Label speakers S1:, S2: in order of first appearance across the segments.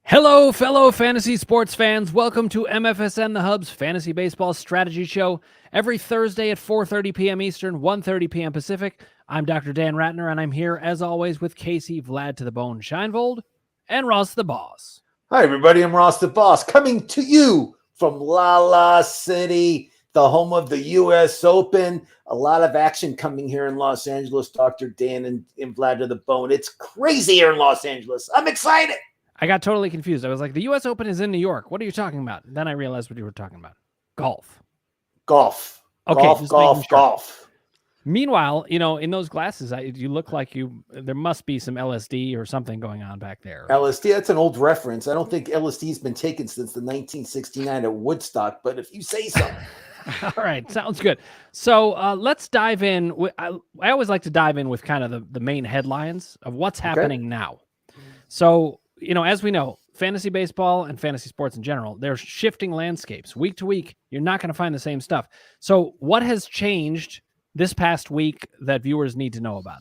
S1: Hello, fellow fantasy sports fans. Welcome to MFSN The Hub's Fantasy Baseball Strategy Show every Thursday at 4:30 p.m. Eastern, 1:30 p.m. Pacific. I'm Dr. Dan Ratner, and I'm here, as always, with Casey Vlad to the Bone Scheinvold and Ross the Boss.
S2: Hi, everybody. I'm Ross the Boss, coming to you from La La City, the home of the U.S. Open. A lot of action coming here in Los Angeles, Dr. Dan and Vlad to the Bone. It's crazy here in Los Angeles. I'm excited.
S1: I got totally confused. I was like, the U.S. Open is in New York. What are you talking about? Then I realized what you were talking about. Golf.
S2: Okay, golf.
S1: Meanwhile, in those glasses, you look like there must be some LSD or something going on back there.
S2: LSD, that's an old reference. I don't think LSD's been taken since the 1969 at Woodstock, but if you say so.
S1: All right, sounds good. So let's dive in. I always like to dive in with kind of the main headlines of what's happening now. So, as we know, fantasy baseball and fantasy sports in general, they're shifting landscapes. Week to week, you're not going to find the same stuff. So what has changed this past week that viewers need to know about?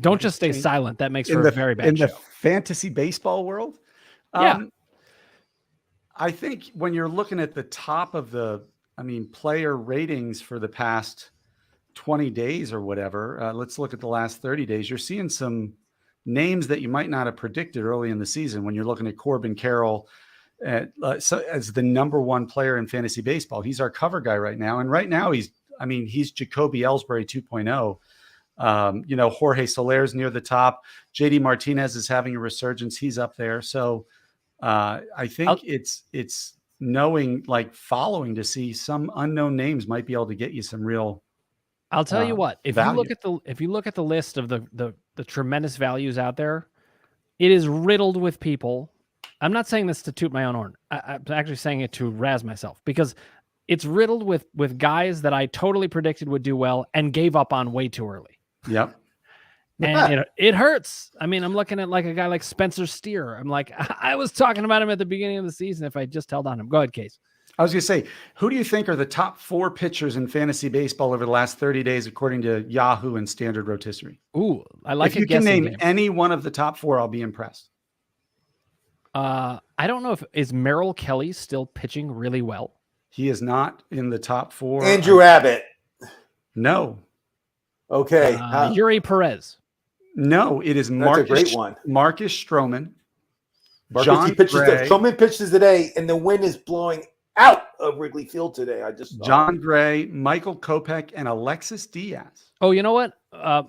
S1: Don't just stay silent. That makes for a very bad show.
S3: In the fantasy baseball world?
S1: Yeah.
S3: I think when you're looking at the top of player ratings for the past 20 days or whatever, let's look at the last 30 days. You're seeing some names that you might not have predicted early in the season when you're looking at Corbin Carrol as the number one player in fantasy baseball. He's our cover guy right now. And right now he's Jacoby Ellsbury 2.0. Jorge Soler's near the top. JD Martinez is having a resurgence. He's up there. So I think it's knowing, following to see some unknown names might be able to get you some real.
S1: I'll tell you what, if
S3: value.
S1: you look at the list of the tremendous values out there, it is riddled with people. I'm not saying this to toot my own horn. I'm actually saying it to razz myself, because it's riddled with guys that I totally predicted would do well and gave up on way too early.
S3: Yep.
S1: And it hurts. I mean, I'm looking at a guy like Spencer Steer. I'm like, I was talking about him at the beginning of the season if I just held on him. Go ahead, Case.
S3: I was going to say, who do you think are the top 4 pitchers in fantasy baseball over the last 30 days, according to Yahoo and Standard Rotisserie?
S1: Ooh, I like it.
S3: If you can name any one of the top 4, I'll be impressed.
S1: I don't know is Merrill Kelly still pitching really well?
S3: He is not in the top 4.
S2: Andrew Abbott.
S3: No.
S2: Okay.
S1: Yuri Perez.
S3: No, it is
S2: Marcus. That's a great one.
S3: Marcus Stroman.
S2: Stroman pitches today, and the wind is blowing out of Wrigley Field today.
S3: John Gray, Michael Kopech, and Alexis Diaz.
S1: Oh, you know what?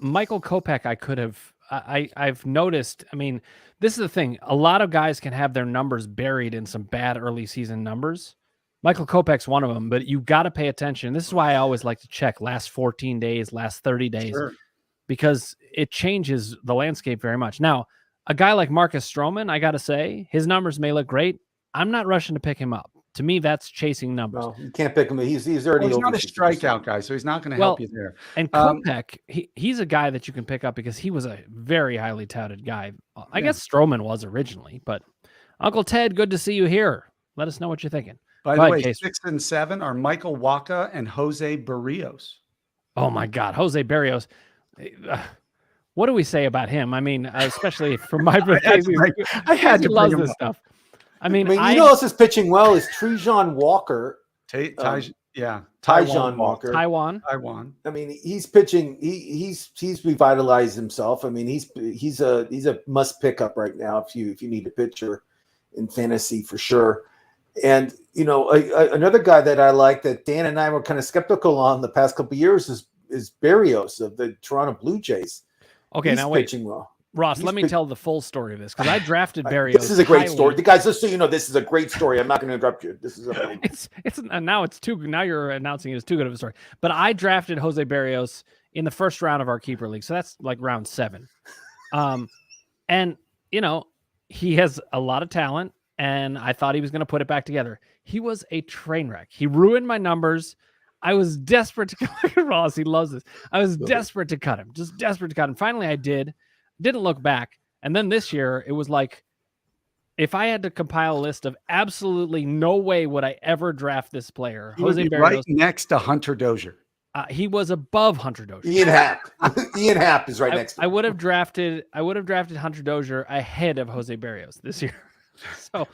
S1: Michael Kopech, I could have. I've noticed. I mean, this is the thing. A lot of guys can have their numbers buried in some bad early season numbers. Michael Kopech's one of them, but you got to pay attention. This is why I always like to check last 14 days, last 30 days, because it changes the landscape very much. Now, a guy like Marcus Stroman, I got to say, his numbers may look great. I'm not rushing to pick him up. To me, that's chasing numbers.
S2: No, you can't pick him. He's already.
S3: He's not a strikeout guy, so he's not going to help you there.
S1: And Kopech, he's a guy that you can pick up because he was a very highly touted guy. I guess Stroman was originally, but Uncle Ted, good to see you here. Let us know what you're thinking.
S3: By the way, 6 and 7 are Michael Wacha and Jose Barrios.
S1: Oh my God, Jose Barrios. What do we say about him? I mean, especially for my
S3: I had to
S1: love
S3: bring
S1: this
S3: him
S1: stuff.
S3: up.
S1: I mean,
S2: you know who else is pitching well is Taijuan Walker.
S3: Taijuan
S2: Walker.
S1: Taiwan.
S2: I mean, he's pitching. He's revitalized himself. I mean, he's a must pick up right now if you need a pitcher in fantasy for sure. And another guy that I like that Dan and I were kind of skeptical on the past couple of years is Barrios of the Toronto Blue Jays.
S1: Okay,
S2: he's
S1: now wait.
S2: pitching well.
S1: Ross, let me tell the full story of this, because I drafted Barrios.
S2: This is a great story. The guys, just so you know, this is a great story. I'm not going to interrupt you. This is
S1: now you're announcing it as too good of a story. But I drafted Jose Barrios in the first round of our keeper league, so that's like round 7. And he has a lot of talent, and I thought he was going to put it back together. He was a train wreck. He ruined my numbers. I was desperate to cut Ross. He loves this. I was desperate to cut him, just desperate to cut him. Finally, I didn't look back. And then this year, it was like, if I had to compile a list of absolutely no way would I ever draft this player,
S3: Jose Barrios, right next to Hunter Dozier.
S1: He was above Hunter Dozier.
S2: Ian Happ. Ian Happ is right next to him.
S1: I would have drafted Hunter Dozier ahead of Jose Barrios this year. So,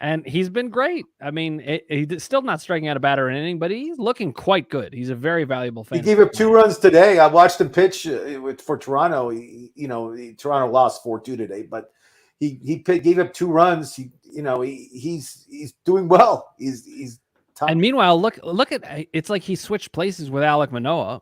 S1: and he's been great. I mean, he's still not striking out a batter in inning, but he's looking quite good. He's a very valuable fan.
S2: He gave up 2 runs today. I watched him pitch for Toronto. Toronto lost 4-2 today, but he gave up 2 runs. He's doing well. He's top.
S1: And meanwhile, look at it's like he switched places with Alek Manoah.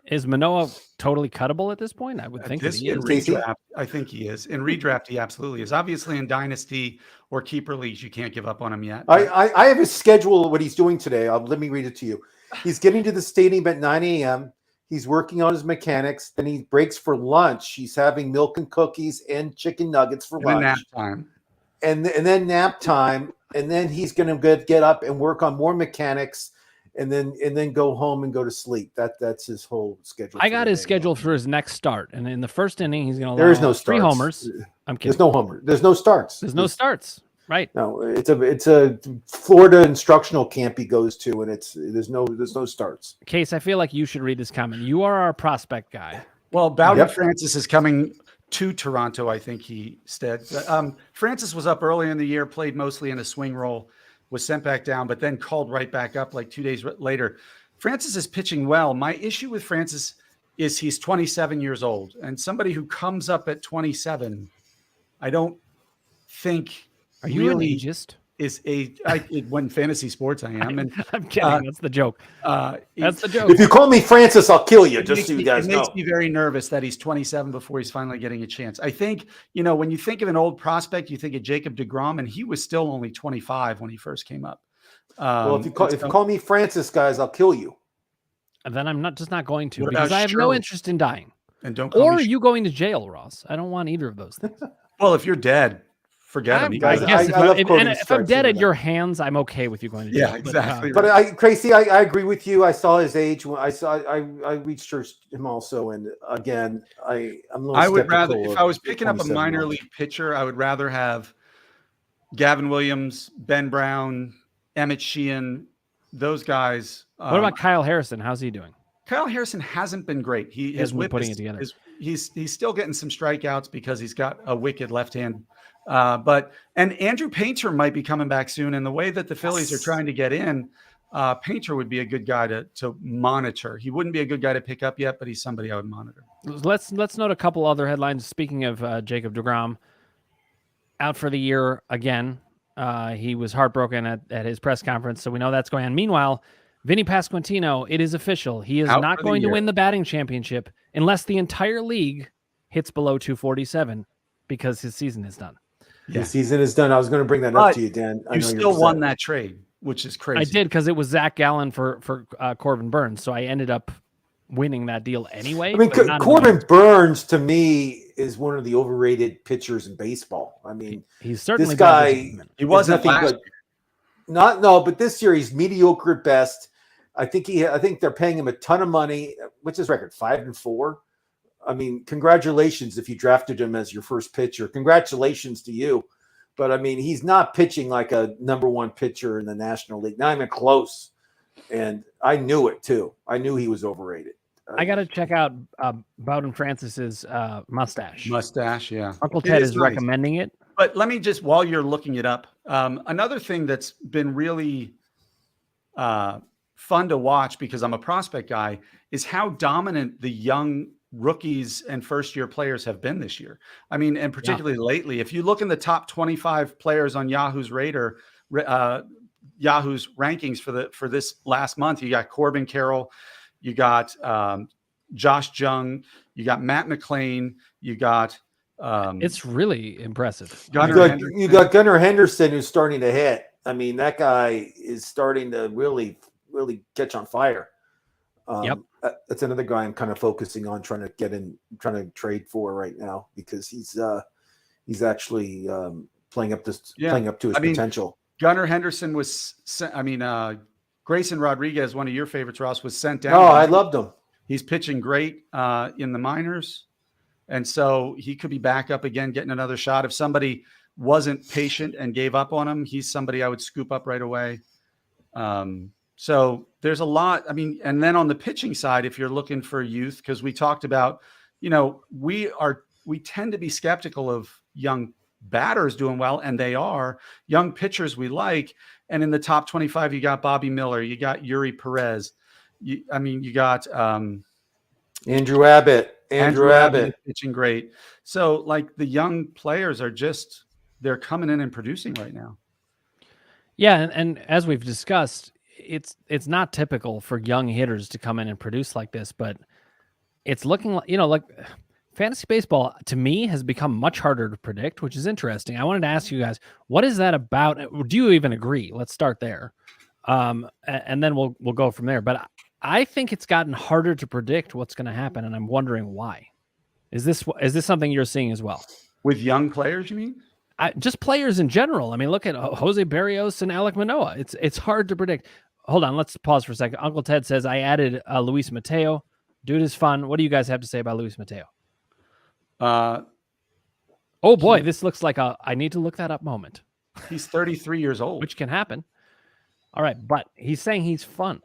S1: Is Manoah totally cuttable at this point? I would think that he is.
S3: Redraft, I think he is. In redraft, he absolutely is. Obviously, in dynasty or keeper leagues, you can't give up on him yet.
S2: I have his schedule, what he's doing today. Let me read it to you. He's getting to the stadium at 9 a.m. He's working on his mechanics. Then he breaks for lunch. He's having milk and cookies and chicken nuggets for lunch.
S3: Nap time.
S2: And then nap time. And then he's going to get up and work on more mechanics. And then go home and go to sleep. That's his whole schedule.
S1: I got his schedule for his next start, and in the first inning, he's going to
S2: there is no
S1: 3 homers. I'm kidding.
S2: There's no homer. There's no starts.
S1: There's no starts. Right.
S2: No, it's a Florida instructional camp he goes to, and there's no starts.
S1: Case, I feel like you should read this comment. You are our prospect guy.
S3: Well, Bowden Francis is coming to Toronto. I think he said. Francis was up early in the year, played mostly in a swing role. Was sent back down, but then called right back up like 2 days later. Francis is pitching well. My issue with Francis is he's 27 years old, and somebody who comes up at 27, I don't think
S1: are you really an ageist?
S3: When fantasy sports I am. And
S1: I'm kidding. That's the joke. That's the joke.
S2: If you call me Francis, I'll kill you. Just so you guys know.
S3: It makes me very nervous that he's 27 before he's finally getting a chance. I think, when you think of an old prospect, you think of Jacob deGrom, and he was still only 25 when he first came up.
S2: Well, if you call me Francis, guys, I'll kill you.
S1: And then I'm not going to, because I have no interest in dying.
S3: And don't.
S1: Or you going to jail, Ross. I don't want either of those things.
S3: Well, if you're dead, forget him.
S1: If I'm dead at your hands, I'm okay with you going to jail.
S3: Yeah, exactly.
S2: But Crazy, I agree with you. I saw his age when I reached him also, and again, I'm a little
S3: I would rather,
S2: skeptical
S3: if I was picking up a minor
S2: months.
S3: league pitcher, I would rather have Gavin Williams, Ben Brown, Emmett Sheehan, those guys.
S1: What about Kyle Harrison? How's he doing?
S3: Kyle Harrison hasn't been great. His whip
S1: putting it together.
S3: He's still getting some strikeouts because he's got a wicked left hand. And Andrew Painter might be coming back soon. And the way that the Phillies are trying to get in, Painter would be a good guy to monitor. He wouldn't be a good guy to pick up yet, but he's somebody I would monitor.
S1: Let's note a couple other headlines. Speaking of Jacob deGrom, out for the year again. He was heartbroken at his press conference, so we know that's going on. Meanwhile, Vinny Pasquantino, it is official. He is not going to win the batting championship unless the entire league hits below 247 because his season is done.
S2: Yeah. His season is done. I was going to bring that up to you, Dan.
S3: You still won that trade, which is crazy.
S1: I did, because it was Zach Gallen for Corbin Burns, so I ended up winning that deal anyway.
S2: I mean, Corbin Burns to me is one of the overrated pitchers in baseball. I mean,
S1: he's certainly
S2: this guy.
S3: He wasn't
S2: nothing but but this year he's mediocre at best. I think they're paying him a ton of money. What's his record? 5-4. I mean, congratulations if you drafted him as your first pitcher. Congratulations to you. But I mean, he's not pitching like a number one pitcher in the National League. Not even close. And I knew it too. I knew he was overrated.
S1: I got to check out Bowden Francis's mustache.
S3: Mustache, yeah.
S1: Uncle Ted is nice. Recommending it.
S3: But let me just, while you're looking it up, another thing that's been really fun to watch, because I'm a prospect guy, is how dominant the young rookies and first-year players have been this year. I mean, and particularly lately. If you look in the top 25 players on Yahoo's Yahoo's rankings for this last month, you got Corbin Carroll, you got Josh Jung, you got Matt McClain, you got
S1: it's really impressive.
S2: You got Gunnar Henderson, who's starting to hit. I mean, that guy is starting to really catch on fire. That's another guy I'm kind of focusing on, trying to trade for right now, because he's actually playing up to his potential.
S3: Gunnar Henderson was, Grayson Rodriguez, one of your favorites, Ross, was sent down.
S2: Oh, I loved him.
S3: He's pitching great in the minors. And so he could be back up again, getting another shot. If somebody wasn't patient and gave up on him, he's somebody I would scoop up right away. So there's a lot. I mean, and then on the pitching side, if you're looking for youth, because we talked about, we tend to be skeptical of young batters doing well, and they are. Young pitchers we like. And in the top 25, you got Bobby Miller, you got Yuri Perez. You got
S2: Andrew Abbott. Andrew Abbott
S3: is pitching great. So like the young players they're coming in and producing right now.
S1: Yeah, and as we've discussed, it's not typical for young hitters to come in and produce like this, but it's looking like, like fantasy baseball to me has become much harder to predict, which is interesting. I wanted to ask you guys, what is that about? Do you even agree? Let's start there. And then we'll go from there. But I think it's gotten harder to predict what's going to happen, and I'm wondering why. Is this something you're seeing as well?
S3: With young players, you mean?
S1: Just players in general. I mean, look at Jose Barrios and Alek Manoah. It's hard to predict. Hold on, let's pause for a second. Uncle Ted says, I added Luis Mateo. Dude is fun. What do you guys have to say about Luis Mateo? Oh boy, this looks like I need to look that up moment.
S3: He's 33 years old.
S1: Which can happen. All right, but he's saying he's fun.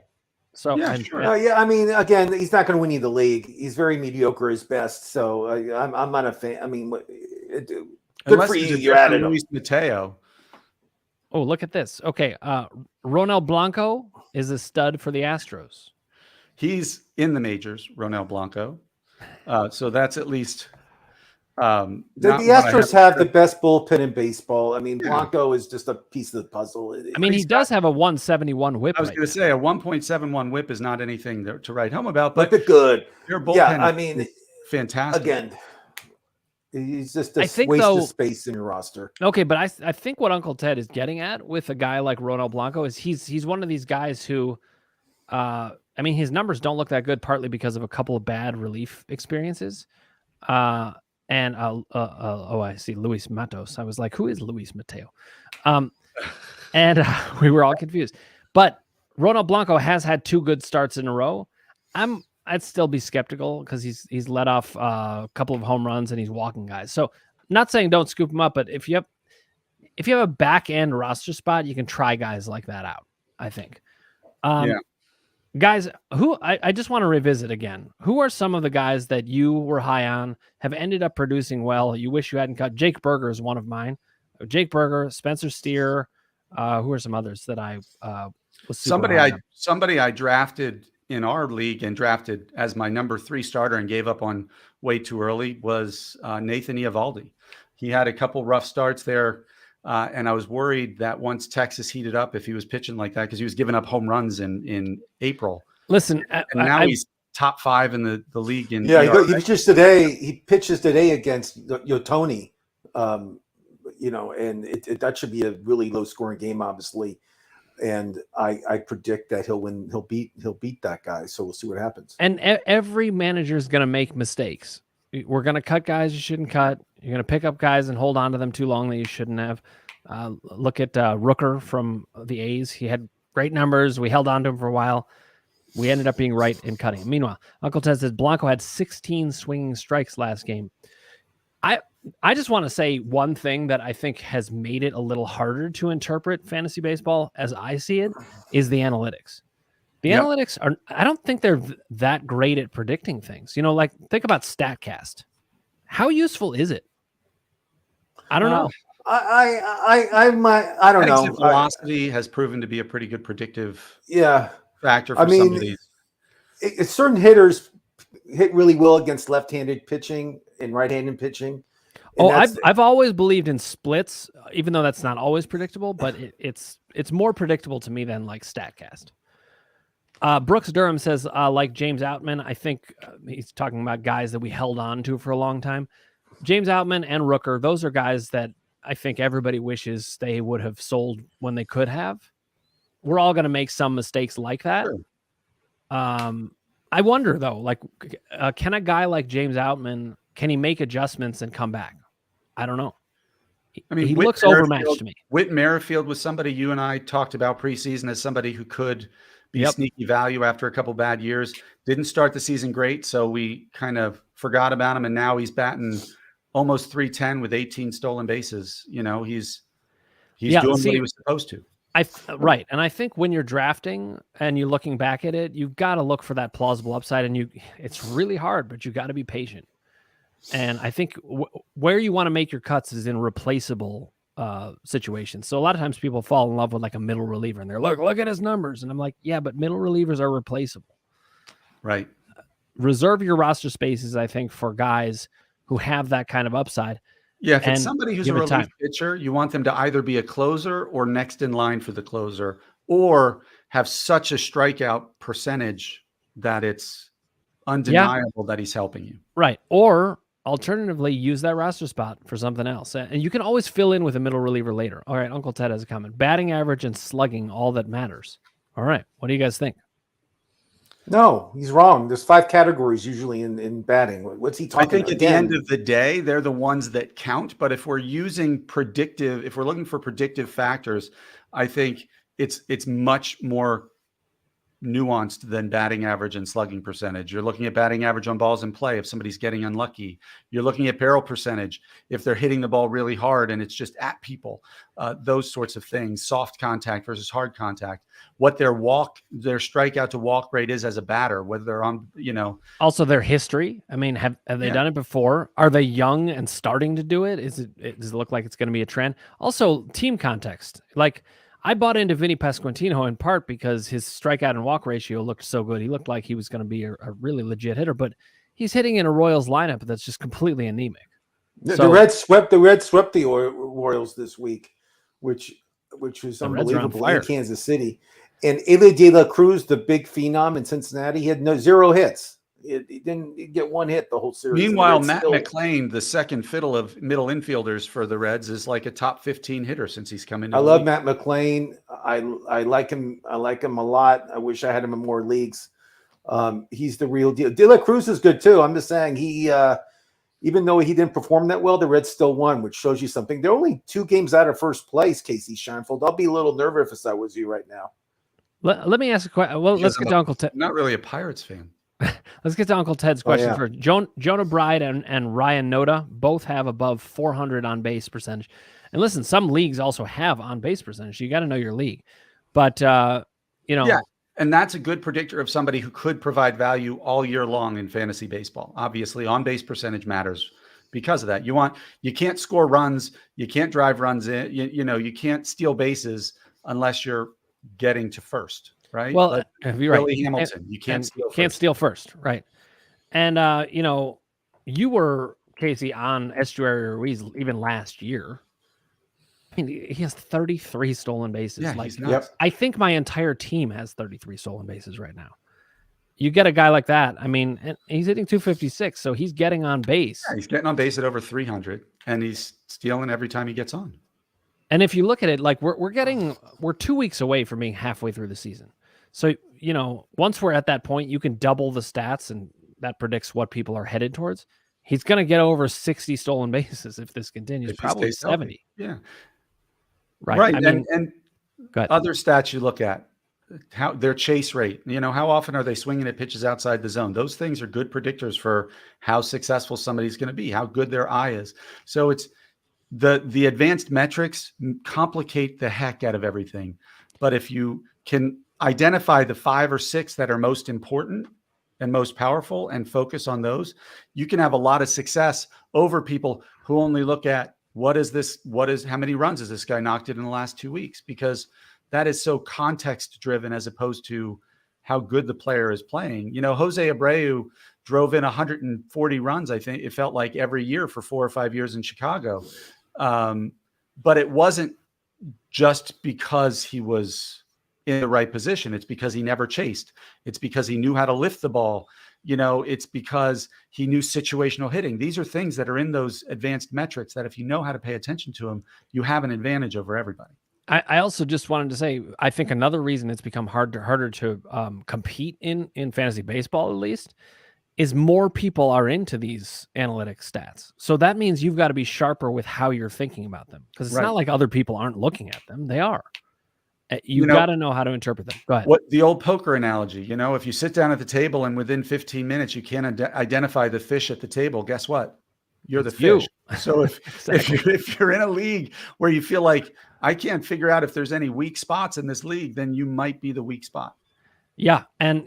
S1: So
S3: yeah, sure.
S2: I mean, again, he's not going to win you the league. He's very mediocre at best. So I'm not a fan. I mean, good
S3: Unless
S2: for you. You added Luis
S3: Mateo.
S1: Oh, look at this. Okay, Ronel Blanco is a stud for the Astros.
S3: He's in the majors, Ronel Blanco. So that's at least. The
S2: Astros have the best bullpen in baseball. I mean, Blanco is just a piece of the puzzle.
S1: I mean, he does have a 171 whip.
S3: I was going to say a 1.71 whip is not anything to write home about, but
S2: they're good.
S3: Your bullpen,
S2: is
S3: fantastic.
S2: Again, he's just a waste of space in your roster.
S1: Okay, but I think what Uncle Ted is getting at with a guy like Ronel Blanco is he's one of these guys who, I mean, his numbers don't look that good, partly because of a couple of bad relief experiences. And I see Luis Matos. I was like, who is Luis Mateo? And we were all confused. But Ronel Blanco has had 2 good starts in a row. I'd still be skeptical because he's let off a couple of home runs and he's walking guys. So not saying don't scoop him up, but if you have a back end roster spot, you can try guys like that out, I think. Guys, who I just want to revisit again. Who are some of the guys that you were high on, have ended up producing well? You wish you hadn't cut. Jake Berger is one of mine. Jake Berger, Spencer Steer. Who are some others that I was
S3: somebody I drafted in our league and drafted as my number 3 starter and gave up on way too early was Nathan Eovaldi. He had a couple rough starts there. And I was worried that once Texas heated up, if he was pitching like that, because he was giving up home runs in April.
S1: Listen,
S3: and now he's top 5 in the league. He
S2: pitches today. He pitches today against Yotoni, and that should be a really low scoring game, obviously. And I predict that he'll win. He'll beat that guy. So we'll see what happens.
S1: And every manager is going to make mistakes. We're going to cut guys you shouldn't cut. You're going to pick up guys and hold on to them too long that you shouldn't have. Look at Rooker from the A's. He had great numbers. We held on to him for a while. We ended up being right in cutting him. Meanwhile, Uncle Ted says Blanco had 16 swinging strikes last game. I just want to say one thing that I think has made it a little harder to interpret fantasy baseball as I see it is the analytics. The analytics are, I don't think they're that great at predicting things. Like think about StatCast. How useful is it? I don't know.
S2: I don't know.
S3: Velocity has proven to be a pretty good predictive factor for some of these.
S2: Certain hitters hit really well against left-handed pitching and right-handed pitching.
S1: I've always believed in splits, even though that's not always predictable, but it's more predictable to me than like StatCast. Brooks Durham says, like James Outman, I think he's talking about guys that we held on to for a long time. James Outman and Rooker, those are guys that I think everybody wishes they would have sold when they could have. We're all going to make some mistakes like that.
S3: Sure.
S1: I wonder, though, like, can a guy like James Outman, can he make adjustments and come back? I don't know.
S3: I mean,
S1: he looks overmatched to me.
S3: Whit Merrifield was somebody you and I talked about preseason as somebody who could be sneaky value after a couple bad years. Didn't start the season great, so we kind of forgot about him, and now he's batting almost 310 with 18 stolen bases. He's doing what he was supposed to.
S1: Right. And I think when you're drafting and you're looking back at it, you've got to look for that plausible upside, and it's really hard, but you've got to be patient. And I think where you want to make your cuts is in replaceable situations. So a lot of times people fall in love with like a middle reliever and they're look at his numbers. And I'm like, yeah, but middle relievers are replaceable.
S3: Right.
S1: Reserve your roster spaces, I think, for guys who have that kind of upside.
S3: Yeah, if it's somebody who's a relief
S1: time.
S3: pitcher, you want them to either be a closer or next in line for the closer, or have such a strikeout percentage that it's undeniable that he's helping you.
S1: Right. Or alternatively, use that roster spot for something else. And you can always fill in with a middle reliever later. All right, Uncle Ted has a comment. Batting average and slugging, all that matters. All right, what do you guys think?
S2: No, he's wrong. There's 5 categories usually in batting. What's he talking about?
S3: I think at the end of the day, they're the ones that count. But if we're using if we're looking for predictive factors, I think it's much more nuanced than batting average and slugging percentage. You're looking at batting average on balls in play if somebody's getting unlucky. You're looking at barrel percentage if they're hitting the ball really hard and it's just at people. Those sorts of things. Soft contact versus hard contact. What their strikeout to walk rate is as a batter, whether they're on,
S1: Also their history. I mean, have they done it before? Are they young and starting to do it? Does it look like it's going to be a trend? Also, team context. Like, I bought into Vinny Pasquantino in part because his strikeout and walk ratio looked so good. He looked like he was going to be a really legit hitter, but he's hitting in a Royals lineup that's just completely anemic.
S2: The Reds swept the Royals this week, which was unbelievable in Kansas City. And Eloy De La Cruz, the big phenom in Cincinnati, he had 0 hits. He didn't get 1 hit the whole series.
S3: Meanwhile, Matt McLain, the second fiddle of middle infielders for the Reds, is like a top 15 hitter since he's come in.
S2: I love Matt McLain. I like him. I like him a lot. I wish I had him in more leagues. He's the real deal. De La Cruz is good too. I'm just saying even though he didn't perform that well, the Reds still won, which shows you something. They're only 2 games out of first place, Casey Scheinfeld. I'll be a little nervous if I was you right now.
S1: Let me ask a question. Well, let's get to Uncle Ted.
S3: Not really a Pirates fan.
S1: Let's get to Uncle Ted's question first. Jonah Bride and Ryan Noda both have above 400 on base percentage. And listen, some leagues also have on base percentage. You got to know your league. But,
S3: Yeah, and that's a good predictor of somebody who could provide value all year long in fantasy baseball. Obviously, on base percentage matters because of that. You can't score runs. You can't drive runs in. You can't steal bases unless you're getting to first. Right.
S1: Well, you're right.
S3: Hamilton, you can't
S1: steal first. Right. And, you were, Casey, on Estuary Ruiz even last year. I mean, he has 33 stolen bases.
S3: Yeah,
S1: I think my entire team has 33 stolen bases right now. You get a guy like that. I mean, and he's hitting 256, so he's getting on base.
S3: Yeah, he's getting on base at over 300, and he's stealing every time he gets on.
S1: And if you look at it, like we're 2 weeks away from being halfway through the season. So, once we're at that point, you can double the stats, and that predicts what people are headed towards. He's going to get over 60 stolen bases if this continues, probably 70.
S3: Yeah.
S1: Right.
S3: I mean, and other stats you look at, how their chase rate, how often are they swinging at pitches outside the zone? Those things are good predictors for how successful somebody's going to be, how good their eye is. So it's the advanced metrics complicate the heck out of everything. But if you can identify the 5 or 6 that are most important and most powerful and focus on those, you can have a lot of success over people who only look at how many runs has this guy knocked in the last 2 weeks? Because that is so context driven as opposed to how good the player is playing. Jose Abreu drove in 140 runs. I think it felt like every year for 4 or 5 years in Chicago. But it wasn't just because he was in the right position. It's because he never chased. It's because he knew how to lift the ball. It's because he knew situational hitting. These are things that are in those advanced metrics that if you know how to pay attention to them, you have an advantage over everybody.
S1: I also just wanted to say, I think another reason it's become harder to compete in fantasy baseball, at least, is more people are into these analytic stats. So that means you've got to be sharper with how you're thinking about them, because it's not like other people aren't looking at them. They are. You got to know how to interpret them. Go ahead.
S3: What the old poker analogy, if you sit down at the table and within 15 minutes you can't identify the fish at the table, guess what? you're the
S1: It's you.
S3: fish. So if you're in a league where you feel like I can't figure out if there's any weak spots in this league, then you might be the weak spot.
S1: Yeah. And,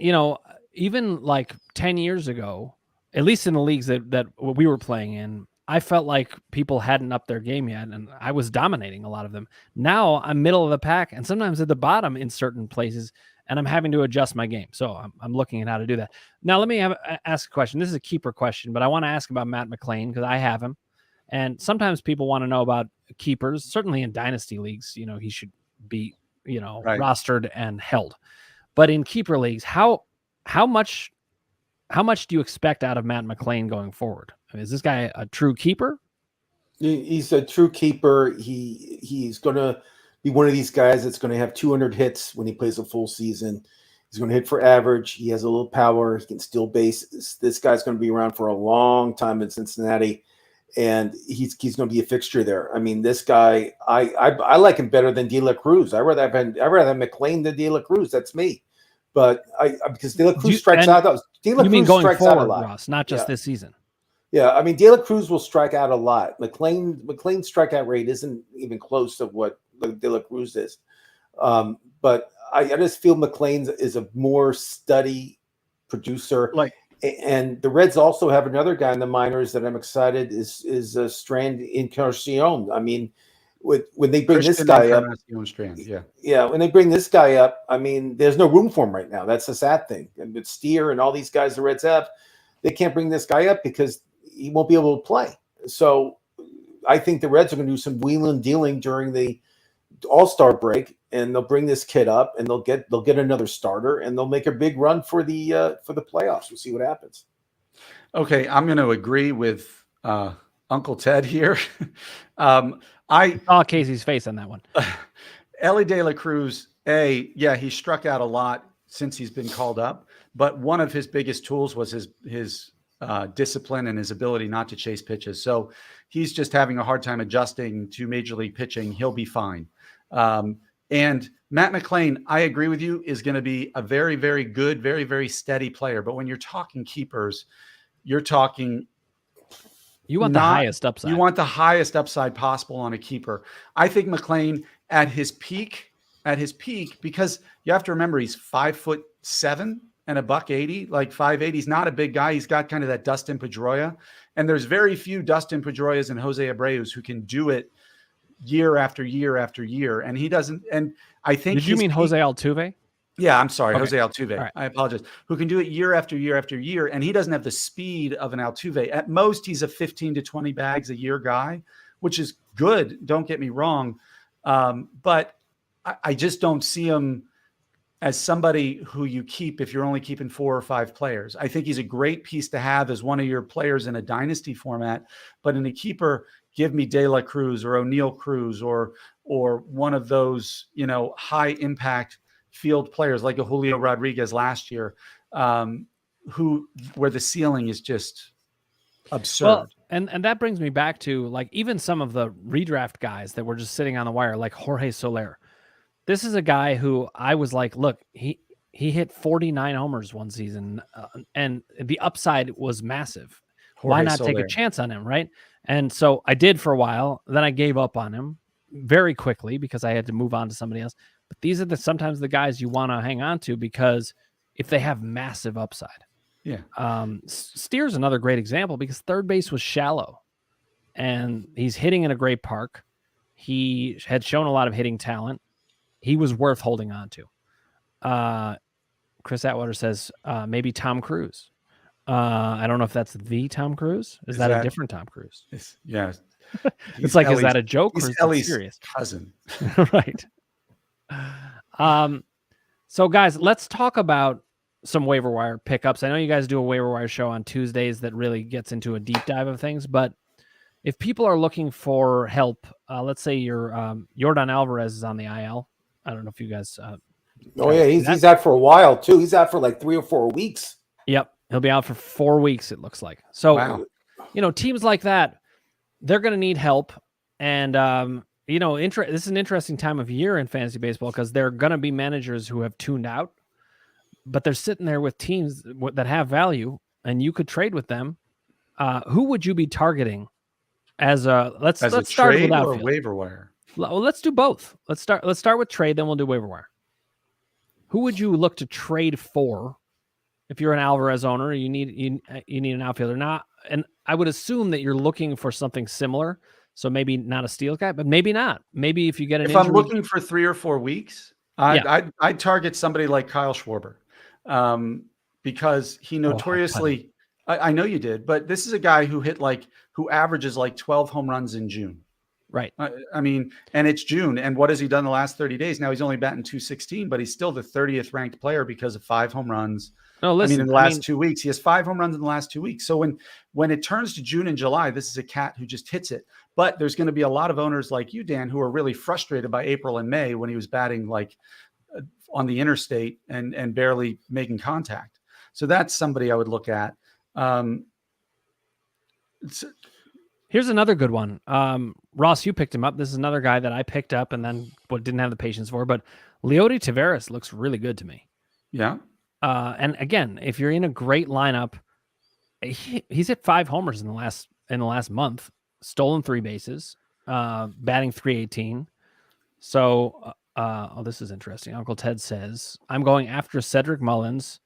S1: even like 10 years ago, at least in the leagues that we were playing in, I felt like people hadn't upped their game yet, and I was dominating a lot of them. Now I'm middle of the pack and sometimes at the bottom in certain places, and I'm having to adjust my game. So I'm looking at how to do that. Now, let me ask a question. This is a keeper question, but I want to ask about Matt McClain because I have him. And sometimes people want to know about keepers. Certainly in dynasty leagues, he should be,
S3: Right.
S1: rostered and held. But in keeper leagues, how much do you expect out of Matt McClain going forward? I mean, is this guy a true keeper?
S2: He's a true keeper. He's going to be one of these guys that's going to have 200 hits when he plays a full season. He's going to hit for average. He has a little power. He can steal bases. This guy's going to be around for a long time in Cincinnati, and he's going to be a fixture there. I mean, this guy, I like him better than De La Cruz. I'd rather have McClain than De La Cruz. That's me. But because De La Cruz strikes out. De La Cruz
S1: mean going
S2: strikes
S1: forward,
S2: out a lot,
S1: Ross, not just this season.
S2: Yeah, I mean, De La Cruz will strike out a lot. McClain's strikeout rate isn't even close to what De La Cruz is. But I just feel McClain is a more steady producer. And the Reds also have another guy in the minors that I'm excited is Strand Encarnacion. I mean, when they bring this guy up, when they bring this guy up, I mean, there's no room for him right now. That's the sad thing. And with Steer and all these guys the Reds have, they can't bring this guy up because he won't be able to play. So I think the Reds are going to do some wheeling and dealing during the All-Star break, and they'll bring this kid up, and they'll get another starter, and they'll make a big run for the playoffs. We'll see what happens.
S3: Okay, I'm going to agree with Uncle Ted here.
S1: I saw Casey's face on that one.
S3: Ellie De La Cruz, he struck out a lot since he's been called up, but one of his biggest tools was his discipline and his ability not to chase pitches. So he's just having a hard time adjusting to major league pitching. He'll be fine. And Matt McClain, I agree with you, is going to be a very, very good, very, very steady player. But when you're talking keepers, you're talking...
S1: You want the highest upside.
S3: You want the highest upside possible on a keeper. I think McClain at his peak, because you have to remember he's 5'7" and $180, like 5'8". He's not a big guy. He's got kind of that Dustin Pedroia. And there's very few Dustin Pedroias and Jose Abreu's who can do it year after year after year. And he doesn't. And I think...
S1: Did you mean Jose Altuve?
S3: Yeah, I'm sorry.
S1: Okay.
S3: Jose Altuve.
S1: Right.
S3: I apologize. Who can do it year after year after year. And he doesn't have the speed of an Altuve. At most, he's a 15 to 20 bags a year guy, which is good. Don't get me wrong. But I just don't see him as somebody who you keep if you're only keeping 4 or 5 players. I think he's a great piece to have as one of your players in a dynasty format. But in a keeper, give me De La Cruz or O'Neal Cruz or one of those, high impact field players like a Julio Rodriguez last year, where the ceiling is just absurd.
S1: Well, and that brings me back to like even some of the redraft guys that were just sitting on the wire, like Jorge Soler. This is a guy who I was like, look, he hit 49 homers one season, and the upside was massive. Why not take a chance on him, right? And so I did for a while. Then I gave up on him very quickly because I had to move on to somebody else. But these are sometimes the guys you want to hang on to because if they have massive upside.
S3: Yeah.
S1: Steer's another great example because third base was shallow and he's hitting in a great park. He had shown a lot of hitting talent. He was worth holding on to. Chris Atwater says maybe Tom Cruise. I don't know if that's the Tom Cruise. Is that a different Tom Cruise?
S3: Yeah.
S1: It's like, is that a joke or is it serious?
S3: Cousin.
S1: Right. So guys, let's talk about some waiver wire pickups. I know you guys do a waiver wire show on Tuesdays that really gets into a deep dive of things, but if people are looking for help, let's say your Yordan Alvarez is on the IL. I don't know if you guys.
S2: He's out for a while too. He's out for like 3 or 4 weeks.
S1: Yep, he'll be out for 4 weeks. It looks like. So,
S3: wow.
S1: Teams like that, they're going to need help, and this is an interesting time of year in fantasy baseball because there are going to be managers who have tuned out, but they're sitting there with teams that have value, and you could trade with them Who would you be targeting as a let's
S3: As a
S1: start with
S3: trade or
S1: outfield.
S3: waiver wire?
S1: Well, let's do both. Let's start with trade, then we'll do waiver wire. Who would you look to trade for if you're an Alvarez owner? You need an outfielder now, and I would assume that you're looking for something similar. So maybe not a steal guy, but maybe not. Maybe if you get an
S3: If
S1: injury,
S3: I'm looking for 3 or 4 weeks, I'd target somebody like Kyle Schwarber, because he notoriously. I know you did, but this is a guy who averages like 12 home runs in June.
S1: Right.
S3: I mean, and it's June. And what has he done the last 30 days? Now he's only batting 216, but he's still the 30th ranked player because of 5 home runs.
S1: No, listen,
S3: in the last 2 weeks, he has 5 home runs in the last 2 weeks. So when it turns to June and July, this is a cat who just hits it. But there's going to be a lot of owners like you, Dan, who are really frustrated by April and May when he was batting like on the interstate and barely making contact. So that's somebody I would look at.
S1: Here's another good one. Ross, you picked him up. This is another guy that I picked up and then didn't have the patience for. But Leody Taveras looks really good to me.
S3: Yeah.
S1: And again, if you're in a great lineup, he's hit 5 homers in the last month, stolen 3 bases, batting .318. So, this is interesting. Uncle Ted says, I'm going after Cedric Mullins,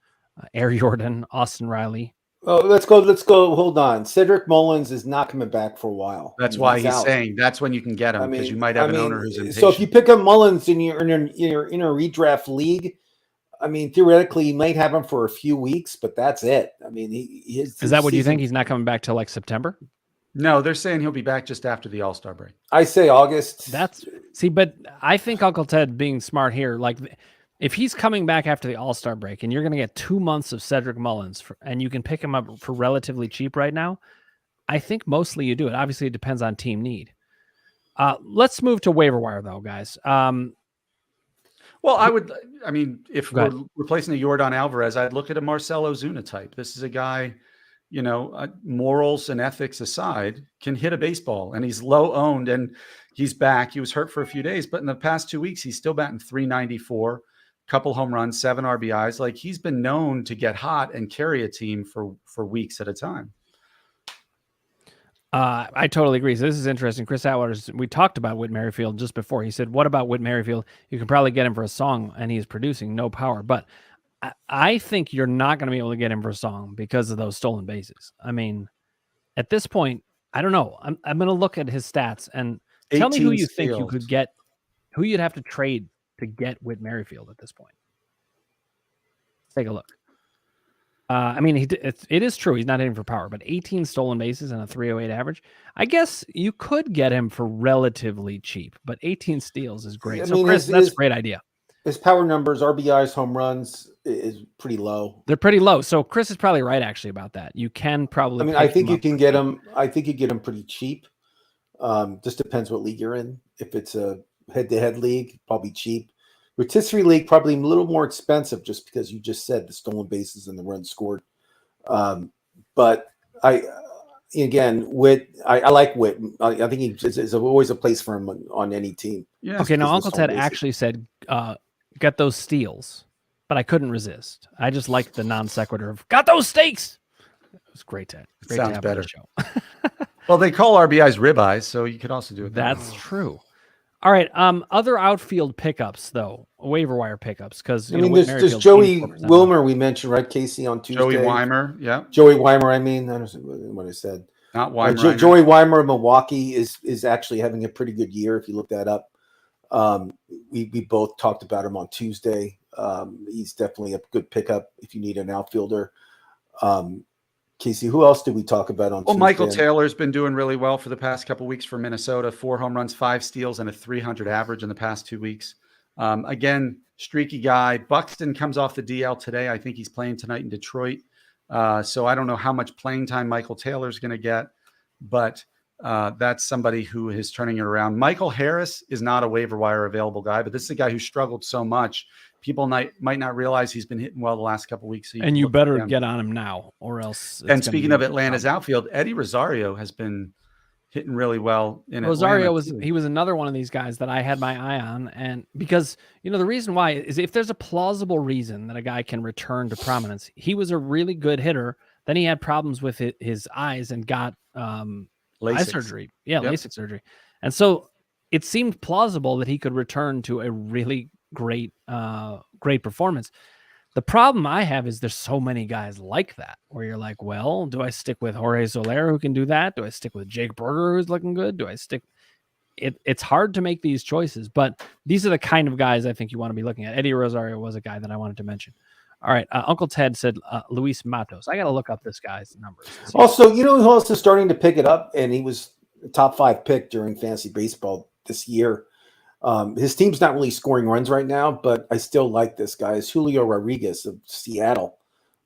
S1: Air Jordan, Austin Riley.
S2: Oh, let's go. Hold on. Cedric Mullins is not coming back for a while.
S3: That's why he's saying that's when you can get him, because you might have an owner who's impatient.
S2: So if you pick up Mullins and you're in a redraft league, I mean, theoretically, you might have him for a few weeks, but that's it. I mean, is
S1: that what you think? He's not coming back till like September?
S3: No, they're saying he'll be back just after the All-Star break.
S2: I say August.
S1: But I think Uncle Ted being smart here, like if he's coming back after the All-Star break and you're going to get 2 months of Cedric Mullins and you can pick him up for relatively cheap right now, I think mostly you do it. Obviously, it depends on team need. Let's move to waiver wire, though, guys.
S3: Well, if we're replacing a Yordan Alvarez, I'd look at a Marcell Ozuna type. This is a guy, morals and ethics aside, can hit a baseball, and he's low owned, and he's back. He was hurt for a few days, but in the past 2 weeks, he's still batting .394, couple home runs, 7 RBIs. Like, he's been known to get hot and carry a team for weeks at a time.
S1: I totally agree. So this is interesting. Chris Atwaters, we talked about Whit Merrifield just before. He said, what about Whit Merrifield? You can probably get him for a song, and he's producing no power. But I think you're not going to be able to get him for a song because of those stolen bases. I mean, at this point, I don't know. I'm going to look at his stats and tell me who you think you could get, who you'd have to trade to get Whit Merrifield at this point. Let's take a look. I mean, it is true. He's not hitting for power, but 18 stolen bases and a .308 average. I guess you could get him for relatively cheap, but 18 steals is great. So, Chris, that's a great idea.
S2: His power numbers, RBIs, home runs is pretty low.
S1: They're pretty low. So Chris is probably right, actually, about that. You can probably.
S2: I mean, I think you can get him. I think you get him pretty cheap. Just depends what league you're in. If it's a head-to-head league, probably cheap. Rotisserie league, probably a little more expensive, just because you just said the stolen bases and the runs scored. But I like Whit. I think he is always a place for him on any teteam.
S1: Yeah. Okay. Now Uncle Ted actually said, "Get those steals," but I couldn't resist. I just liked the non sequitur of "got those steaks." It was great, Ted. Great
S3: sounds
S1: to have
S3: better.
S1: On the show.
S3: Well, they call RBIs ribeyes, so you could also do it.
S1: That's true. All right. Other outfield pickups, though, waiver wire pickups, because
S2: there's Joey Wilmer we mentioned, right, Casey, on Tuesday.
S3: Joey Weimer, yeah.
S2: Joey Weimer. I mean, I don't know what I said.
S3: Not Weimer.
S2: Joey Weimer of Milwaukee is actually having a pretty good year. If you look that up, we both talked about him on Tuesday. He's definitely a good pickup if you need an outfielder. Casey, who else did we talk about on Tuesday?
S3: Michael Taylor's been doing really well for the past couple of weeks for Minnesota. 4 home runs, 5 steals, and a .300 average in the past 2 weeks. Again, streaky guy. Buxton comes off the DL today. I think he's playing tonight in Detroit. So I don't know how much playing time Michael Taylor's going to get, but that's somebody who is turning it around. Michael Harris is not a waiver wire available guy, but this is a guy who struggled so much. People might not realize he's been hitting well the last couple of weeks. So
S1: and you better get on him now, or else.
S3: And speaking of Atlanta's outfield, Eddie Rosario has been hitting really well in
S1: Rosario
S3: Atlanta.
S1: He was another one of these guys that I had my eye on, and because the reason why is if there's a plausible reason that a guy can return to prominence, he was a really good hitter Then he had problems with his eyes and got eye surgery. Yeah,
S3: Yep.
S1: LASIK surgery. And so it seemed plausible that he could return to a really great performance. The problem I have is there's so many guys like that where you're like, well, do I stick with Jorge Soler who can do that? Do I stick with Jake Berger who's looking good? Do I stick? It's hard to make these choices, but these are the kind of guys I think you want to be looking at. Eddie Rosario was a guy that I wanted to mention. All right. Uncle Ted said Luis Matos. I got to look up this guy's numbers.
S2: Also, you know who else is starting to pick it up? And he was a top 5 pick during fantasy baseball this year. His team's not really scoring runs right now, but I still like this guy. It's Julio Rodriguez of Seattle.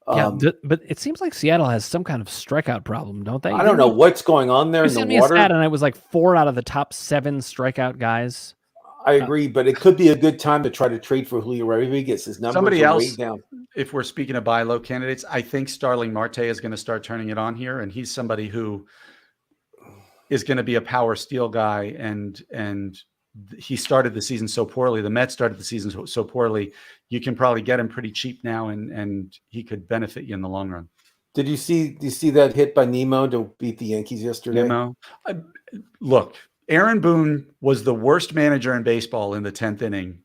S1: But it seems like Seattle has some kind of strikeout problem, don't they?
S2: I don't know what's going on there in the water.
S1: And it was like 4 out of the top 7 strikeout guys.
S2: I agree, but it could be a good time to try to trade for Julio Rodriguez. His numbers are way down.
S3: If we're speaking of buy low candidates, I think Starling Marte is going to start turning it on here, and he's somebody who is going to be a power steal guy, and he started the season so poorly. The Mets started the season so poorly. You can probably get him pretty cheap now, and he could benefit you in the long run.
S2: Did you see that hit by Nemo to beat the Yankees yesterday?
S3: Nemo, look, Aaron Boone was the worst manager in baseball in the 10th inning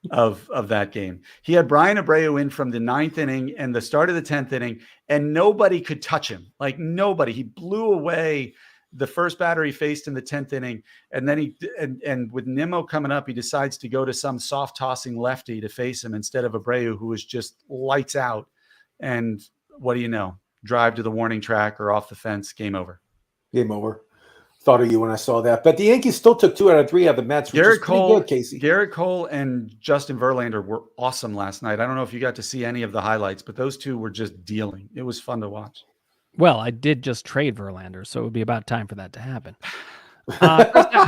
S3: of that game. He had Brian Abreu in from the 9th inning and the start of the 10th inning, and nobody could touch him. Like nobody. He blew away the first batter he faced in the 10th inning. And then and with Nimmo coming up, he decides to go to some soft tossing lefty to face him instead of Abreu, who was just lights out. And what do you know? Drive to the warning track or off the fence. Game over.
S2: Game over. Thought of you when I saw that. But the Yankees still took 2 out of 3 out of the Mets, which is pretty good, Casey.
S3: Garrett Cole and Justin Verlander were awesome last night. I don't know if you got to see any of the highlights, but those two were just dealing. It was fun to watch.
S1: Well, I did just trade Verlander, so it would be about time for that to happen.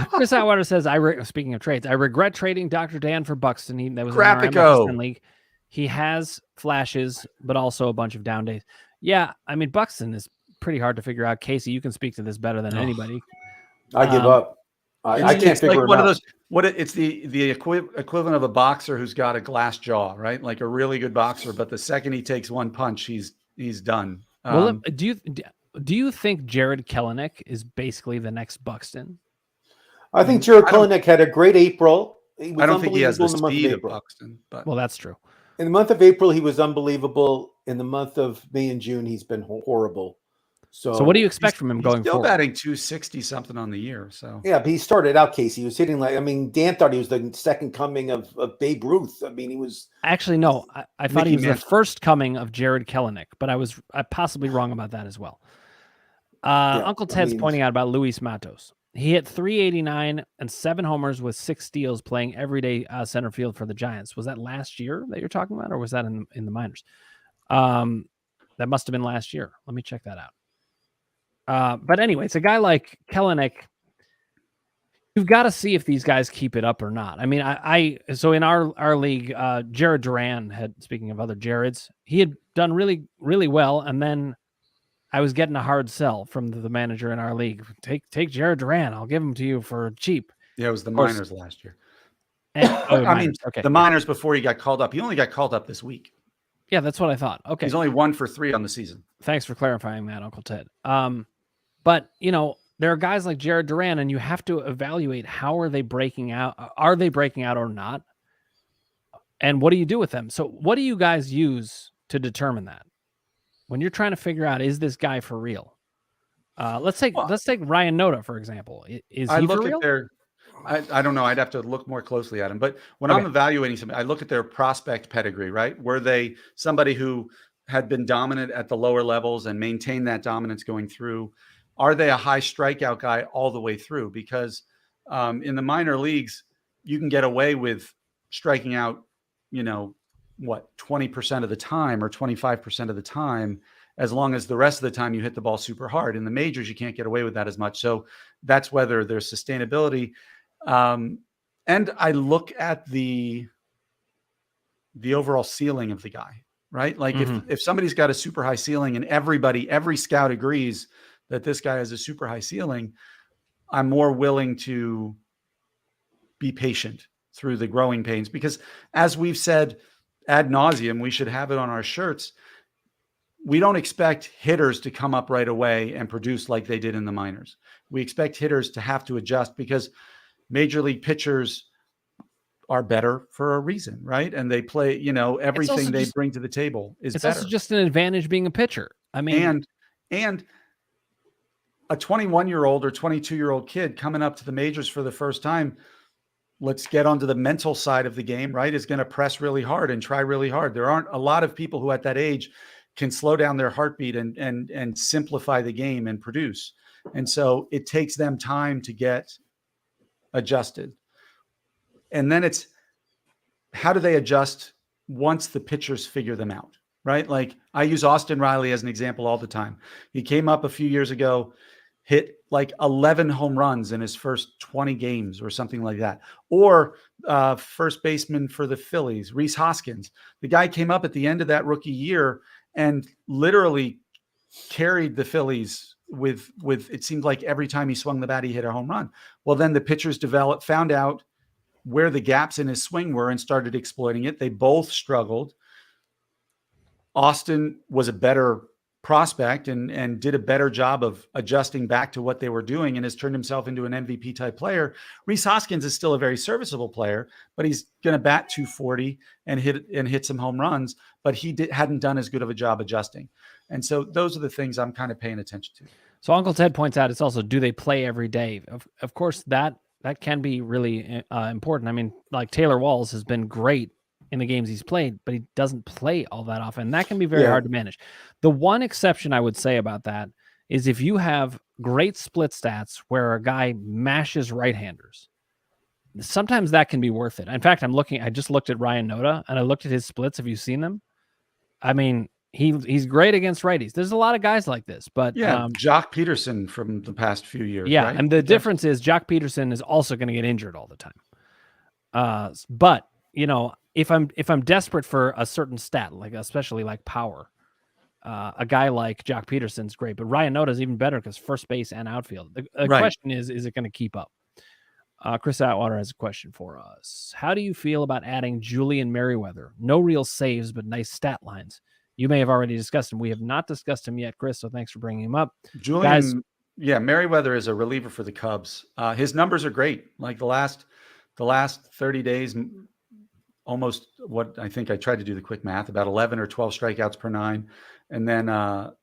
S1: Chris Atwater says, speaking of trades, I regret trading Dr. Dan for Buxton. That was in our MFSN league. He has flashes, but also a bunch of down days. Yeah, I mean, Buxton is pretty hard to figure out. Casey, you can speak to this better than anybody.
S2: I give up. I can't figure
S3: like
S2: it
S3: one
S2: out.
S3: Of those. It's the equivalent of a boxer who's got a glass jaw, right? Like a really good boxer, but the second he takes one punch, he's done.
S1: Well, do you think Jared Kelenic is basically the next Buxton?
S2: I think Jared Kelenic had a great April.
S3: I don't think he has the speed of Buxton. But
S1: well, that's true.
S2: In the month of April, he was unbelievable. In the month of May and June, he's been horrible. So
S1: what do you expect from him going
S3: still
S1: forward?
S3: Batting 260 something on the year. So
S2: yeah, but he started out, Casey. He was hitting Dan thought he was the second coming of Babe Ruth. I mean, he was
S1: actually no. I thought he was the first coming of Jared Kelenic, but I was possibly wrong about that as well. Uncle Ted's pointing out about Luis Matos. He hit 389 and 7 homers with 6 steals, playing everyday center field for the Giants. Was that last year that you're talking about, or was that in the minors? That must have been last year. Let me check that out. But anyways, a guy like Kelenic, you've got to see if these guys keep it up or not. I mean, so in our league, Jared Duran had, speaking of other Jareds, he had done really, really well. And then I was getting a hard sell from the manager in our league. Take Jared Duran. I'll give him to you for cheap.
S3: Yeah, it was the minors last year.
S1: The
S3: minors before he got called up. He only got called up this week.
S1: Yeah, that's what I thought. Okay.
S3: He's only 1 for 3 on the season.
S1: Thanks for clarifying that, Uncle Ted. But, there are guys like Jared Duran, and you have to evaluate how are they breaking out? Are they breaking out or not? And what do you do with them? So what do you guys use to determine that? When you're trying to figure out, is this guy for real? Let's take Ryan Noda, for example. Is he for real?
S3: I don't know. I'd have to look more closely at him. But when I'm evaluating somebody, I look at their prospect pedigree, right? Were they somebody who had been dominant at the lower levels and maintained that dominance going through? Are they a high strikeout guy all the way through? Because in the minor leagues, you can get away with striking out, 20% of the time or 25% of the time, as long as the rest of the time you hit the ball super hard. In the majors, you can't get away with that as much. So that's whether there's sustainability. And I look at the overall ceiling of the guy, right? Like if somebody's got a super high ceiling and every scout agrees that this guy has a super high ceiling, I'm more willing to be patient through the growing pains, because as we've said ad nauseum, we should have it on our shirts. we don't expect hitters to come up right away and produce like they did in the minors. We expect hitters to have to adjust because major league pitchers are better for a reason, right? And they play, everything they bring to the table is
S1: it's
S3: better.
S1: also just an advantage being a pitcher. I mean,
S3: and a 21-year-old or 22-year-old kid coming up to the majors for the first time, let's get onto the mental side of the game, right? Is going to press really hard and try really hard. There aren't a lot of people who at that age can slow down their heartbeat and simplify the game and produce. And so it takes them time to get adjusted. And then it's, how do they adjust once the pitchers figure them out, right? Like I use Austin Riley as an example all the time. He came up a few years ago, hit like 11 home runs in his first 20 games or something like that. Or first baseman for the Phillies, Rhys Hoskins. The guy came up at the end of that rookie year and literally carried the Phillies with it seemed like every time he swung the bat, he hit a home run. Well, then the pitchers found out where the gaps in his swing were and started exploiting it. They both struggled. Austin was a better prospect and did a better job of adjusting back to what they were doing and has turned himself into an MVP type player. Rhys Hoskins is still a very serviceable player, but he's going to bat 240 and hit some home runs, but he hadn't done as good of a job adjusting. And so those are the things I'm kind of paying attention to.
S1: So Uncle Ted points out, it's also, do they play every day? Of course, that can be really important. I mean, like Taylor Walls has been great in the games he's played, but he doesn't play all that often. That can be very hard to manage. The one exception I would say about that is if you have great split stats where a guy mashes right-handers, sometimes that can be worth it. In fact, I just looked at Ryan Noda and I looked at his splits. Have you seen them? I mean, he's great against righties. There's a lot of guys like this, but
S3: Jock Peterson from the past few years.
S1: Yeah.
S3: Right?
S1: And the difference is Jock Peterson is also going to get injured all the time. But if I'm desperate for a certain stat, like especially like power, a guy like Jock Peterson's great, but Ryan Noda is even better because first base and outfield. The question is it going to keep up? Chris Atwater has a question for us. How do you feel about adding Julian Merriweather? No real saves, but nice stat lines. You may have already discussed him. We have not discussed him yet, Chris, so thanks for bringing him up.
S3: Julian, Merriweather is a reliever for the Cubs. His numbers are great. Like the last 30 days, almost what I think I tried to do the quick math, about 11 or 12 strikeouts per 9, and then a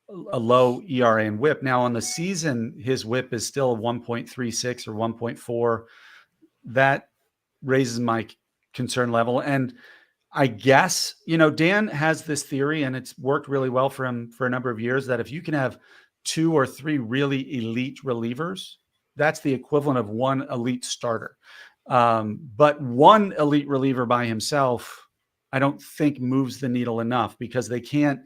S3: low ERA and WHIP. Now on the season, his WHIP is still 1.36 or 1.4. That raises my concern level. And I guess, Dan has this theory, and it's worked really well for him for a number of years, that if you can have 2 or 3 really elite relievers, that's the equivalent of one elite starter. But one elite reliever by himself, I don't think moves the needle enough because they can't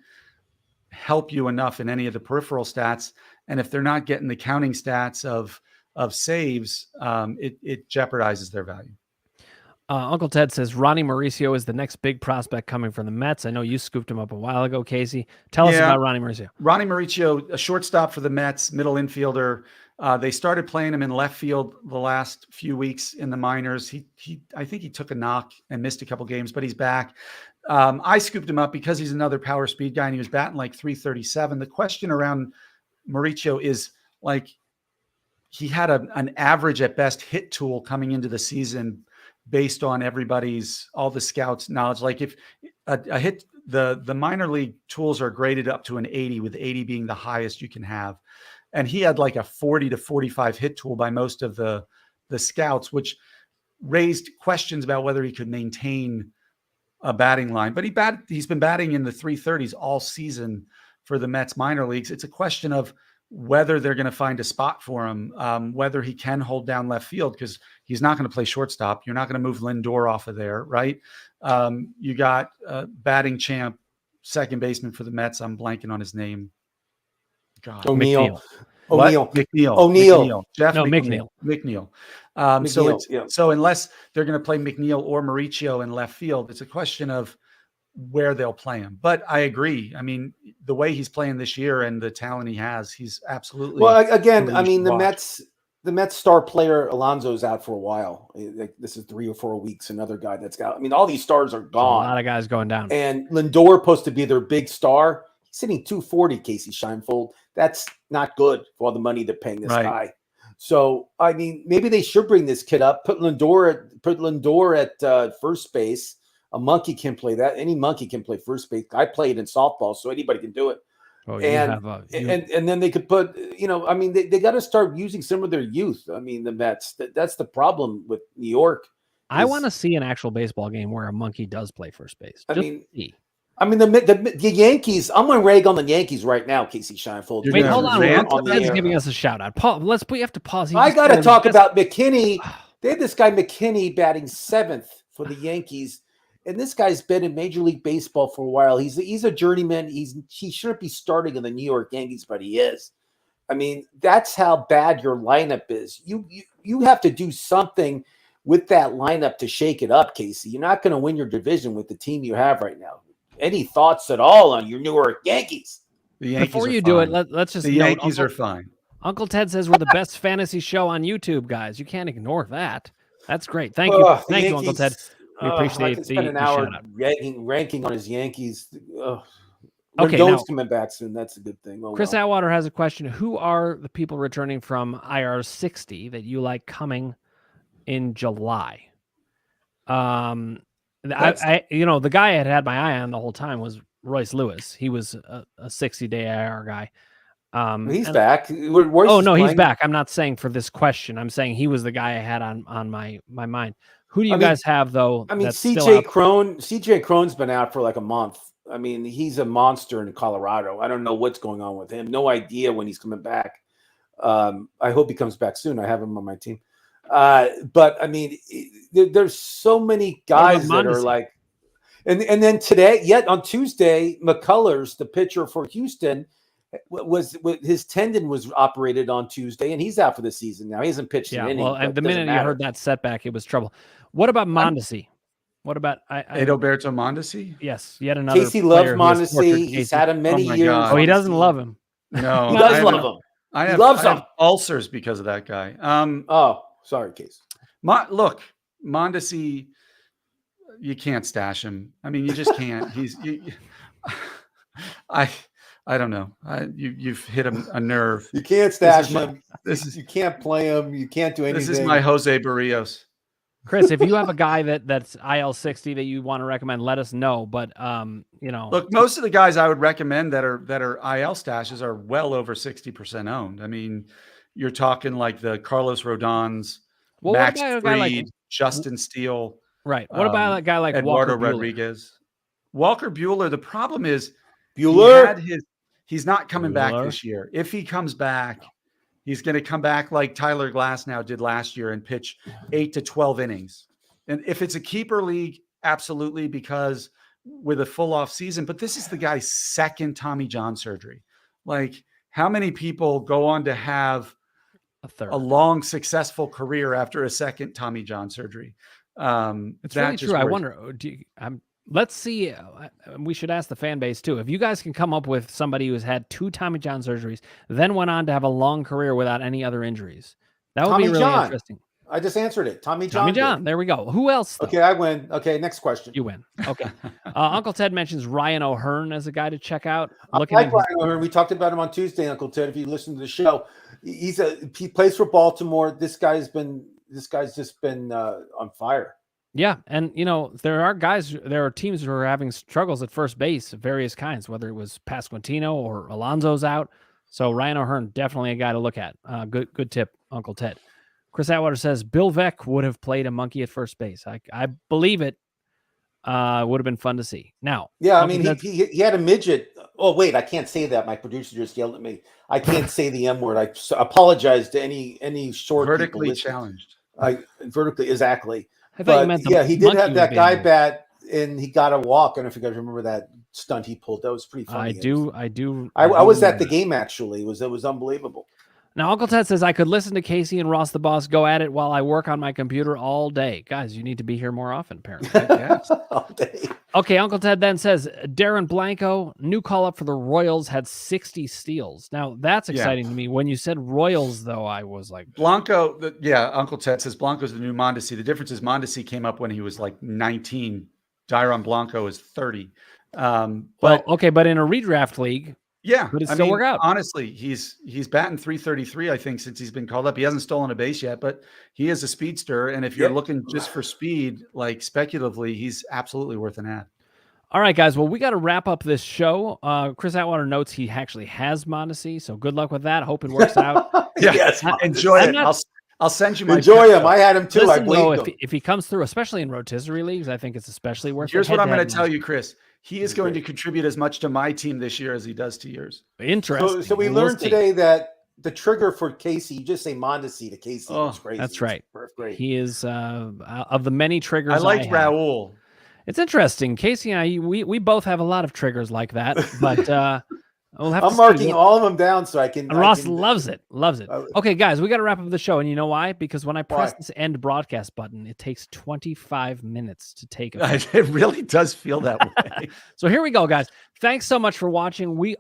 S3: help you enough in any of the peripheral stats. And if they're not getting the counting stats of saves, it jeopardizes their value.
S1: Uncle Ted says Ronnie Mauricio is the next big prospect coming from the Mets. I know you scooped him up a while ago, Casey. Tell us about Ronnie Mauricio.
S3: Ronnie Mauricio, a shortstop for the Mets, middle infielder. They started playing him in left field the last few weeks in the minors. I think he took a knock and missed a couple games, but he's back. I scooped him up because he's another power speed guy, and he was batting like 337. The question around Mauricio is like he had an average at best hit tool coming into the season based on all the scouts' knowledge. Like if a hit, the minor league tools are graded up to an 80, with 80 being the highest you can have. And he had like a 40 to 45 hit tool by most of the scouts, which raised questions about whether he could maintain a batting line. But he's been batting in the 330s all season for the Mets minor leagues. It's a question of whether they're going to find a spot for him, whether he can hold down left field, because he's not going to play shortstop. You're not going to move Lindor off of there, right? You got batting champ, second baseman for the Mets. I'm blanking on his name. God.
S2: O'Neill.
S3: McNeil. Jeff
S1: McNeil.
S3: McNeil. So unless they're going to play McNeil or Mauricio in left field, it's a question of where they'll play him. But I agree. I mean, the way he's playing this year and the talent he has, he's absolutely.
S2: Well, again, I mean, the Mets star player Alonso's out for a while. This is 3 or 4 weeks. Another guy that's got. I mean, all these stars are gone.
S1: A lot of guys going down.
S2: And Lindor supposed to be their big star. He's hitting 240, Casey Scheinfeld. That's not good for all the money they're paying this guy. So, I mean, maybe they should bring this kid up, put Lindor at first base. A monkey can play that. Any monkey can play first base. I played in softball, so anybody can do it.
S1: Oh,
S2: and then they could put, I mean, they got to start using some of their youth. I mean, the Mets, that's the problem with New York.
S1: I want to see an actual baseball game where a monkey does play first base.
S2: I mean, the Yankees, I'm going to rag on the Yankees right now, Casey Scheinfeld.
S1: Wait, hold on. Ted's giving us a shout out. Paul, we have to pause.
S2: I got to talk about McKinney. They had this guy McKinney batting 7th for the Yankees. And this guy's been in Major League Baseball for a while. He's a journeyman. He shouldn't be starting in the New York Yankees, but he is. I mean, that's how bad your lineup is. You have to do something with that lineup to shake it up, Casey. You're not going to win your division with the team you have right now. Any thoughts at all on your New York Yankees?
S1: Before you do it, let's just.
S3: The Yankees are fine.
S1: Uncle Ted says we're the best fantasy show on YouTube, guys. You can't ignore that. That's great. Thank you, Uncle Ted. We appreciate
S2: I can spend an hour ranking on his Yankees.
S1: Okay,
S2: Rendon's coming back soon. That's a good thing.
S1: Chris Atwater has a question. Who are the people returning from IR 60 that you like coming in July? The guy I had my eye on the whole time was Royce Lewis. He was a 60-day IR guy.
S2: He's back.
S1: He's back. I'm not saying for this question. I'm saying he was the guy I had on my mind. Who do you guys have, though?
S2: I mean, CJ Cron's been out for like a month. I mean, he's a monster in Colorado. I don't know what's going on with him. No idea when he's coming back. I hope he comes back soon. I have him on my team. But, I mean, there's so many guys that are like – and then today, on Tuesday, McCullers, the pitcher for Houston – his tendon was operated on Tuesday, and he's out for the season now. He hasn't pitched an inning.
S1: Well, and the minute you heard that setback, it was trouble. What about Mondesi? What about
S3: Adalberto Mondesi?
S1: Yes, yet another.
S2: Casey loves Mondesi. He's had him many years.
S3: God.
S1: Oh, he doesn't love him.
S3: No,
S2: he does love him.
S3: I have ulcers because of that guy.
S2: Sorry, Casey.
S3: Look, Mondesi, you can't stash him. I mean, you just can't. I don't know. You've hit a nerve.
S2: You can't stash him. You can't play him. You can't do anything.
S3: This is my Jose Barrios.
S1: Chris, if you have a guy that's IL 60 that you want to recommend, let us know. But
S3: look, most of the guys I would recommend that are IL stashes are well over 60% owned. I mean, you're talking like the Carlos Rodons, Max Fried, Justin Steele.
S1: Right. What about a guy like
S3: Eduardo
S1: Walker
S3: Rodriguez? Walker Buehler. The problem is he's not coming back this year. If he comes back, he's going to come back like Tyler Glasnow did last year and pitch 8 to 12 innings. And if it's a keeper league, absolutely, because with a full off season, but this is the guy's second Tommy John surgery. Like, how many people go on to have a long, successful career after a second Tommy John surgery?
S1: It's really true. I wonder, let's see. We should ask the fan base too. If you guys can come up with somebody who's had 2 Tommy John surgeries, then went on to have a long career without any other injuries, that would be really interesting.
S2: I just answered it. Tommy John.
S1: There we go. Who else, though?
S2: Okay, I win. Okay, next question.
S1: You win. Okay. Uncle Ted mentions Ryan O'Hearn as a guy to check out.
S2: I like Ryan O'Hearn. We talked about him on Tuesday, Uncle Ted. If you listen to the show, he plays for Baltimore. This guy's just been on fire.
S1: Yeah, and there are teams who are having struggles at first base of various kinds, whether it was Pasquantino or Alonso's out. So Ryan O'Hearn, definitely a guy to look at. Good tip, Uncle Ted. Chris Atwater says Bill Veeck would have played a monkey at first base. I believe it. Would have been fun to see. Now,
S2: yeah, I mean, he had a midget. Oh wait, I can't say that. My producer just yelled at me. I can't say the M word. I apologize to any short
S3: vertically challenged.
S2: Vertically, exactly.
S1: I thought you meant
S2: he did have that guy bat, and he got a walk. I don't know if you guys remember that stunt he pulled. That was pretty funny.
S1: I do.
S2: I was at the game actually. It was unbelievable.
S1: Now, Uncle Ted says I could listen to Casey and Ross the Boss go at it while I work on my computer all day. Guys, you need to be here more often, apparently. Yes.
S2: All day.
S1: Okay, Uncle Ted then says Darren Blanco, new call-up for the Royals, had 60 steals. Now, that's exciting to me. When you said Royals, though, I was like...
S3: Blanco, Uncle Ted says Blanco's the new Mondesi. The difference is Mondesi came up when he was like 19. Dairon Blanco is 30. But
S1: okay, but in a redraft league,
S3: yeah,
S1: would it still work out?
S3: Honestly, he's batting 333, I think, since he's been called up. He hasn't stolen a base yet, but he is a speedster. And if you're looking just for speed, like speculatively, he's absolutely worth an ad.
S1: All right, guys. Well, we got to wrap up this show. Chris Atwater notes he actually has Mondesi, so good luck with that. Hope it works out.
S2: Yes,
S3: enjoy it. I'll send you my
S2: enjoy him. I had him too.
S1: Listen,
S2: I believed him.
S1: If he comes through, especially in rotisserie leagues, I think it's especially worth it.
S3: Here's what I'm going to tell you, Chris. He is going to contribute as much to my team this year as he does to yours.
S1: Interesting.
S2: So we learned today that the trigger for Casey, you just say Mondesi to Casey. It's crazy.
S1: That's right.
S2: Great.
S1: He is of the many triggers.
S3: I liked Raul.
S1: It's interesting. Casey and I, we both have a lot of triggers like that, but we'll have
S2: I'm marking all of them down so I can.
S1: And Ross loves it. Okay, guys, we got to wrap up the show, and you know why? Because when I press this end broadcast button, it takes 25 minutes to take it.
S3: It really does feel that way.
S1: So here we go, guys. Thanks so much for watching. We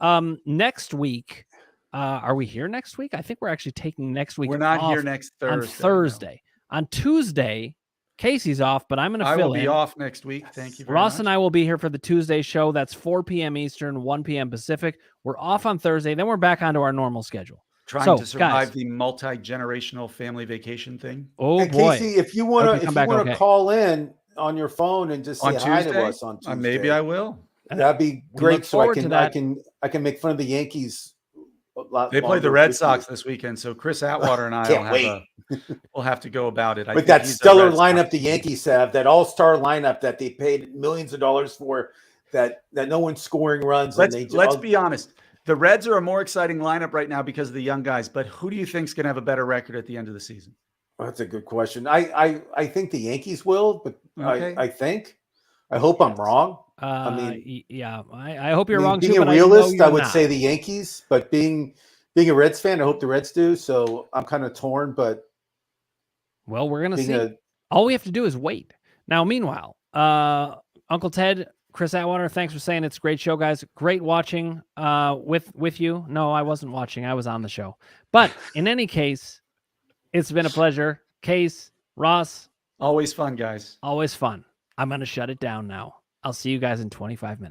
S1: next week, are we here next week? I think we're actually taking next week.
S3: We're not here next Thursday.
S1: On Thursday. No. On Tuesday, Casey's off, but I'm going to fill in.
S3: I will be off next week. Thank you very
S1: Ross
S3: much.
S1: and I will be here for the Tuesday show. That's 4 p.m. Eastern, 1 p.m. Pacific. We're off on Thursday. Then we're back onto our normal schedule.
S3: Trying to survive the multi-generational family vacation thing.
S1: Oh,
S2: and
S1: boy.
S2: Casey, if you want to call in on your phone and just say hi to us on Tuesday.
S3: Maybe I will.
S2: That'd be great. So I can make fun of the Yankees.
S3: They play the Red Sox this weekend, so Chris Atwater and I will have to go about it.
S2: With that stellar lineup the Yankees have, that all-star lineup that they paid millions of dollars for, that no one's scoring runs.
S3: Let's be honest. The Reds are a more exciting lineup right now because of the young guys, but who do you think is going to have a better record at the end of the season?
S2: Well, that's a good question. I think the Yankees will, but I hope I'm wrong.
S1: I hope you're wrong too.
S2: Being a realist, I would say the Yankees, but being a Reds fan, I hope the Reds do. So I'm kind of torn, but
S1: well, we're gonna see. All we have to do is wait. Now, meanwhile, Uncle Ted, Chris Atwater, thanks for saying it's a great show, guys. Great watching with you. No, I wasn't watching. I was on the show. But in any case, it's been a pleasure. Case, Ross.
S3: Always fun, guys.
S1: Always fun. I'm going to shut it down now. I'll see you guys in 25 minutes.